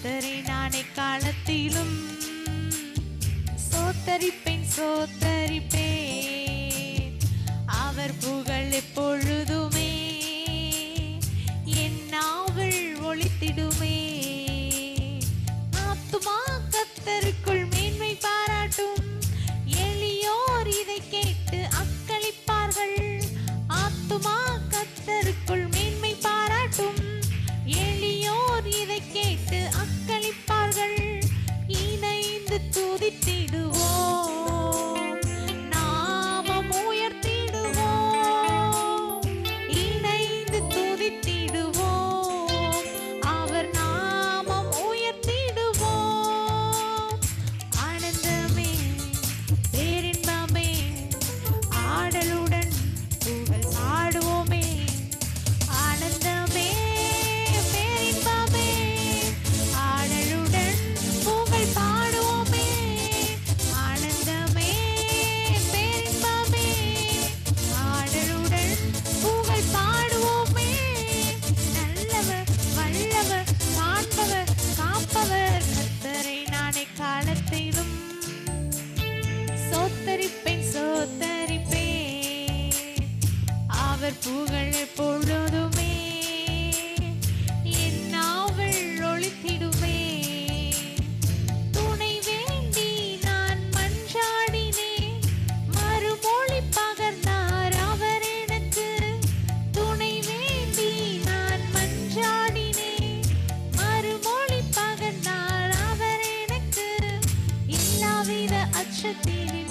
கர்த்தரை நானே காலத்திலும் சோத்தரிப்பேன் சோத்தரிப்பேன். அவர் புகழ் எப்பொழுதுமே என் நாவில் ஒலித்திடுமே. ஆத்துமா கர்த்தருக்குள் மேன்மை பாராட்டும், எளியோர் இதை கேட்டு அக்களிப்பார்கள். ஆத்துமா கர்த்தருக்குள் மேன்மை பாராட்டும், எளியோர் இதை கேட்டு அக்களிப்பார்கள். இணைந்து துதித்திடுவோம், நாமம் உயர்த்திடுவோம். இணைந்து துதித்திடுவோம், அவர் நாமம் உயர்த்திடுவோம். ஆனந்தமே பேரின்பமே ஆடலுடன் புகழ் பாடுவோமே. ஆனந்தமே பேரின்பமே ஆடலுடன் புகழ் பாடுவோமே. ஆனந்தமே பேரின்பமே ஆடலுடன் புகழ் பாடுவோமே. நல்லவர் வல்லவர் காண்பவர் காப்பவர் கர்த்தரை நானே காலத்திலும் சோத்தரிப்பேன் சோத்தரிப்பேன். அவர் புகழ் எப்பொழுதுமே என் நாவில் ஒலித்திடுமே. துணை வேண்டி நான் மன்றாடினேன், மறுமொழி பகர்ந்தார் அவர் எனக்கு. துணை வேண்டி நான் மன்றாடினேன், மறுமொழி பகர்ந்தார் அவர் எனக்கு. எல்லாவித அச்சத்திலும்